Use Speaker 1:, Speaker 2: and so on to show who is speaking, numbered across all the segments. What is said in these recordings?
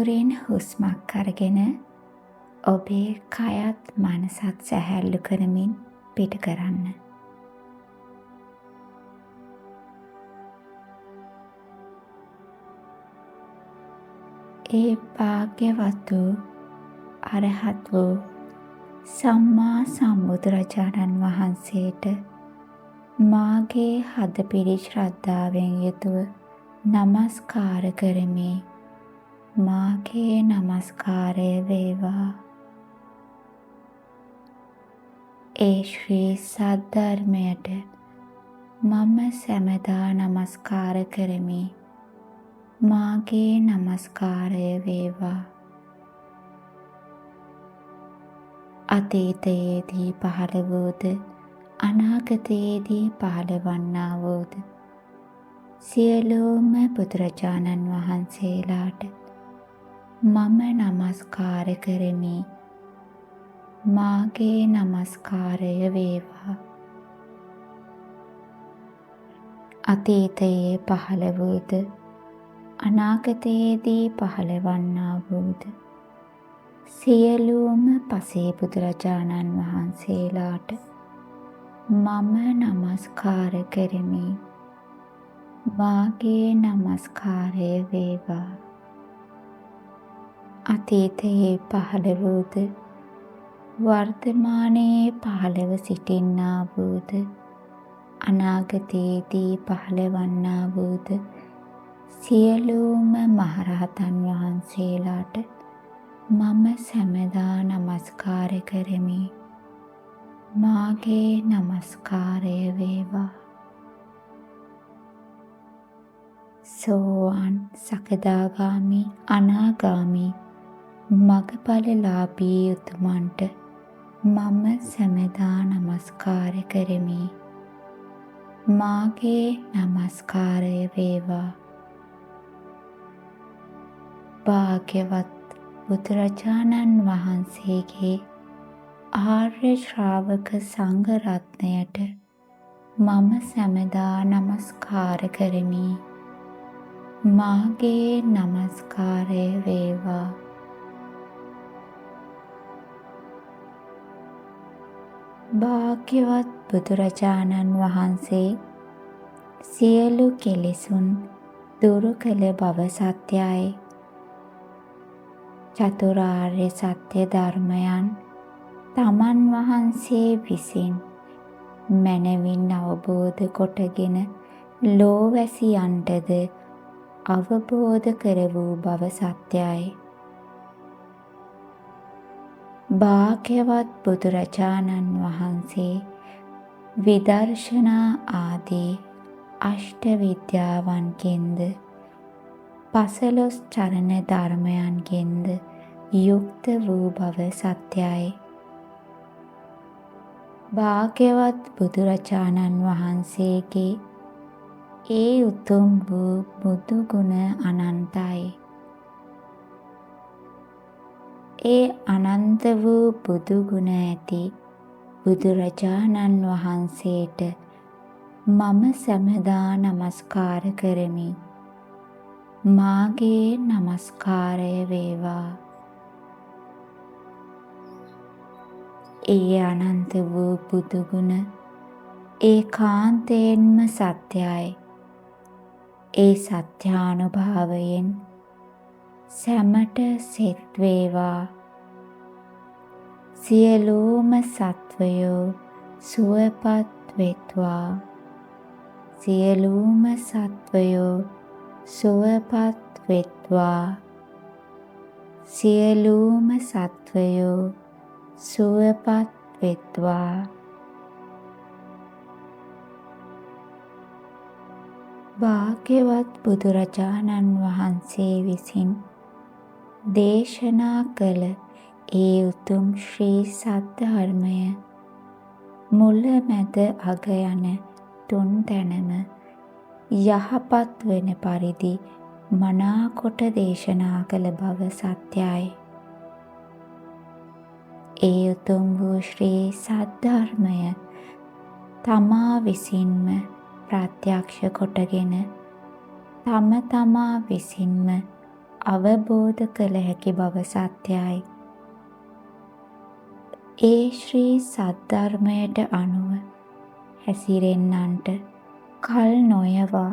Speaker 1: නුවරින් හුස්මක් අරගෙන ඔබේ කයත් මනසත් සැහැල්ලු කරමින් පිට කරන්න. ඒ භාග්‍යවත් වූ අරහත් වූ සම්මා සම්බුදුරජාණන් වහන්සේට මාගේ හදපිරි ශ්‍රද්ධාවෙන් යුතුව නමස්කාර කරමි. මාගේ නමස්කාරය වේවා. ඒ ශ්‍රී සද්ධර්මයට මම සැමදා නමස්කාර කරමි. මාගේ නමස්කාරය වේවා. අතීතයේදී පහළ වූද අනාගතයේදී පහළවන්නා වූද සියලුම බුදුරජාණන් වහන්සේලාට මම නමස්කාර කරමි. මාගේ නමස්කාරය වේවා. අතීතයේ පහළ වූද අනාගතයේදී පහළවන්නා වූද සියලුම පසේ බුදුරජාණන් වහන්සේලාට මම නමස්කාර කරමි. මාගේ නමස්කාරය වේවා. අතීතයේ පහළ වූද වර්තමානයේ පහළව සිටින්නා වූද අනාගතයේදී පහළවන්නා වූද සියලුම මහරහතන් වහන්සේලාට මම සැමදා නමස්කාර කරමි. මාගේ නමස්කාරය වේවා. සෝවාන්, සකදාගාමි, අනාගාමි, මගඵලලාභී උතුමන්ට මම සැමදා නමස්කාර කරමි. මාගේ නමස්කාරය වේවා. භාග්‍යවත් බුදුරජාණන් වහන්සේගේ ආර්ය ශ්‍රාවක සංඝ රත්නයට මම සැමදා නමස්කාර කරමි. මාගේ නමස්කාරය වේවා. භාග්‍යවත් බුදුරජාණන් වහන්සේ සියලු කෙලෙසුන් දුරු කළ බව සත්‍යයි. චතුරාර්ය සත්‍ය ධර්මයන් තමන් වහන්සේ විසින් මනවින් අවබෝධ කොටගෙන ලෝවැසියන්ටද අවබෝධ කර වූ බව සත්‍යයි. භාග්‍යවත් බුදුරජාණන් වහන්සේ විදර්ශනා ආදී අෂ්ට විද්‍යාවන්ගෙන්ද 15 චරණ ධර්මයන්ගෙන්ද යුක්ත වූ බව සත්‍යයි. භාග්‍යවත් බුදුරජාණන් වහන්සේගේ ඒ උතුම් වූ බුදු ගුණ අනන්තයි. ඒ අනන්ත වූ බුදු ගුණ ඇති බුදුරජාණන් වහන්සේට මම සැමදා නමස්කාර කරමි. මාගේ නමස්කාරය වේවා. ඒ අනන්ත වූ බුදු ගුණ ඒකාන්තයෙන්ම සත්‍යයි. ඒ සත්‍යානුභාවයෙන් සැමට සෙත් වේවා. සියලුම සත්වයෝ සුවපත් වෙත්වා. සියලුම සත්වයෝ සුවපත් වෙත්වා. සියලුම සත්වයෝ සුවපත් වෙත්වා. භාග්‍යවත් බුදුරජාණන් වහන්සේ විසින් දේශනා කළ ඒ උතුම් ශ්‍රී සද්ධර්මය මුල මැද අග යන තුන් තැනම යහපත් වන පරිදි මනාකොට දේශනා කළ බව සත්‍යයි. ඒ උතුම් වූ ශ්‍රී සද්ධර්මය තමා විසින්ම ප්‍රත්‍යක්ෂ කොටගෙන තම තමා විසින්ම අවබෝධ කළ හැකි බව සත්‍යයි. ඒ ශ්‍රී සද්ධර්මයට අනුව හැසිරෙන්නන්ට කල් නොයවා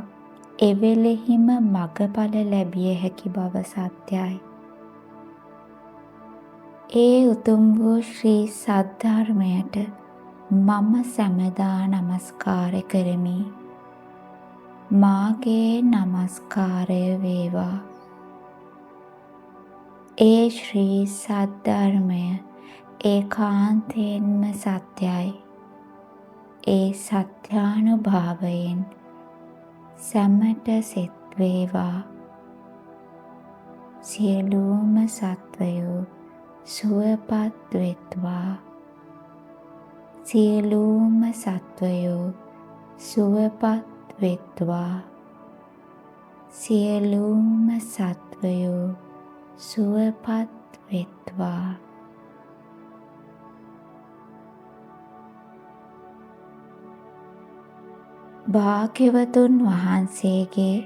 Speaker 1: එවෙලෙහිම මගඵල ලැබිය හැකි බව සත්‍යයි. ඒ උතුම් වූ ශ්‍රී සද්ධර්මයට මම සැමදා නමස්කාර කරමි. මාගේ නමස්කාරය වේවා. ඒ ශ්‍රී සද්ධර්මය ඒකාන්තයෙන්ම සත්‍යයි. ඒ සත්‍යානුභාවයෙන් සැමට සෙත් වේවා. සියලුම සත්වයෝ සුවපත් වෙත්වා. සියලුම සත්වයෝ සුවපත් වෙත්වා. සියලුම සත්වයෝ සුවපත් වෙත්වා. භාග්‍යවතුන් වහන්සේගේ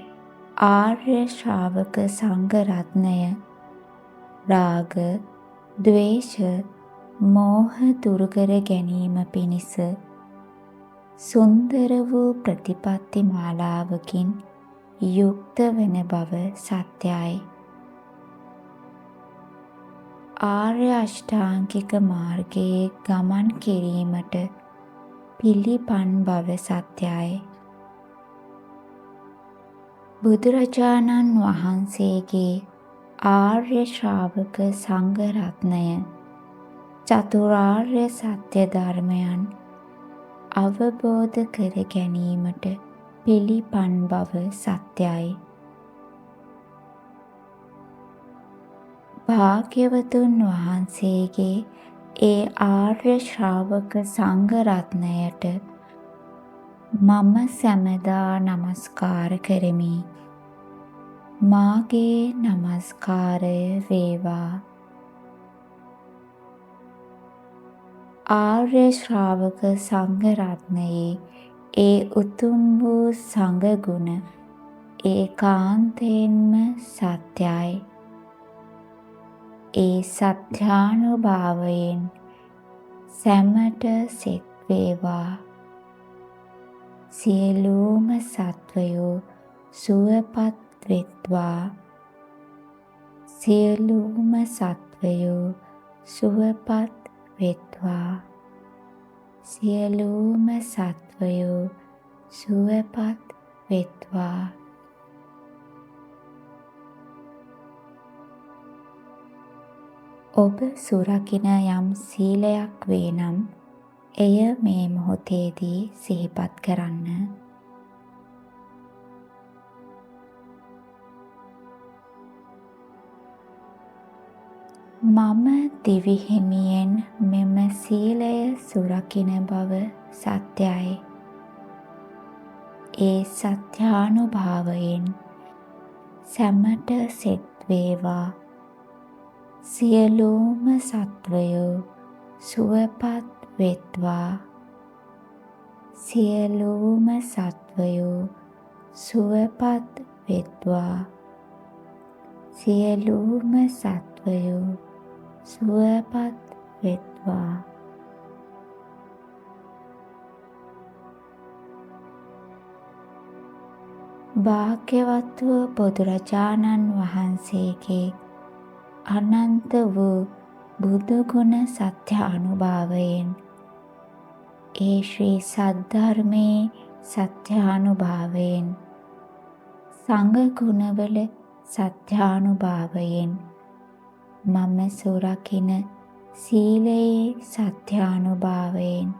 Speaker 1: ආර්ය ශ්‍රාවක සංඝ රත්නය රාග, ද්වේෂ, මෝහ දුරු කර ගැනීම පිණිස සුන්දර වූ ප්‍රතිපත්ති මාලාවකින් යුක්ත වන බව සත්‍යයි. ආර්ය අෂ්ටාංගික මාර්ගයේ ගමන් කිරීමට පිළිපන් බව සත්‍යයි. බුදුරජාණන් වහන්සේගේ ආර්ය ශ්‍රාවක සංඝ රත්නය චතුරාර්ය සත්‍ය ධර්මයන් අවබෝධ කර ගැනීමට පිළිපන් බව සත්‍යයි. භාග්‍යවතුන් වහන්සේගේ ඒ ආර්ය ශ්‍රාවක සංඝ රත්නයට මම සැමදා නමස්කාර කරමි. මාගේ නමස්කාරය වේවා. ආර්ය ශ්‍රාවක සංඝ රත්නයේ ඒ උතුම් වූ සංඝ ගුණ ඒකාන්තයෙන්ම සත්‍යයි. ඒ සත්‍යානුභාවයෙන් සැමට සෙත් වේවා. සියලුම සත්වයෝ සුවපත් වෙත්වා. සියලුම සත්වයෝ සුවපත් වෙත්වා. සියලුම සත්වයෝ සුවපත් වෙත්වා. ඔබ සුරකින යම් සීලයක් වේ නම් එය මේ මොහොතේදී සිහිපත් කරන්න. මම දිවිහිමියෙන් මෙම සීලය සුරකින බව සත්‍යයි. ඒ සත්‍යානුභාවයෙන් සැමට සෙත් වේවා. සියලුම සත්වයෝ සුවපත් වෙත්වා. සියලුම සත්වයෝ සුවපත් වෙත්වා. සියලුම සත්වයෝ සුවපත් වෙත්වා. භාග්‍යවත් වූ බුදුරජාණන් වහන්සේගේ අනන්ත වූ බුදුගුණ සත්‍යානුභාවයෙන් ඒ ශ්‍රී සද්ධර්මයේ සත්‍යානුභාවයෙන් සංඝ ගුණවල සත්‍යානුභාවයෙන් මම සුරකින සීලයේ සත්‍යානුභාවයෙන්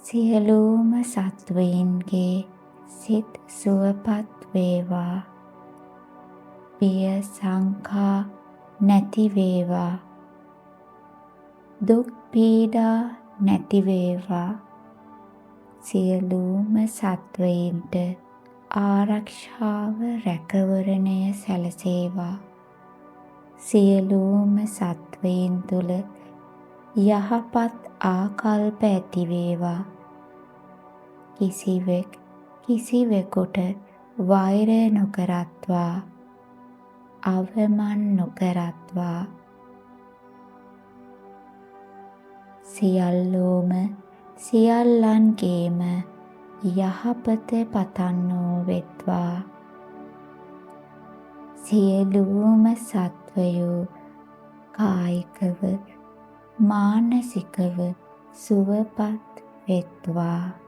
Speaker 1: සියලුම සත්වයින්ගේ සිත් සුවපත් වේවා. බිය සංකා නැති වේවා. දුක් පීඩා නැති වේවා. සියලුම සත්වයින්ට ආරක්ෂාව රැකවරණය සැලසේවා. සියලුම සත්වයින් තුළ යහපත් ආකල්ප ඇති වේවා. කිසිවෙක් කිසිවෙකුට වෛරය නොකරත්වා, අවමන් නොකරත්වා. සියල්ලෝම සියල්ලන්ගේම යහපත පතන්නෝ වෙත්වා. සියලුම සත්වයෝ කායිකව මානසිකව සුවපත් වෙත්වා.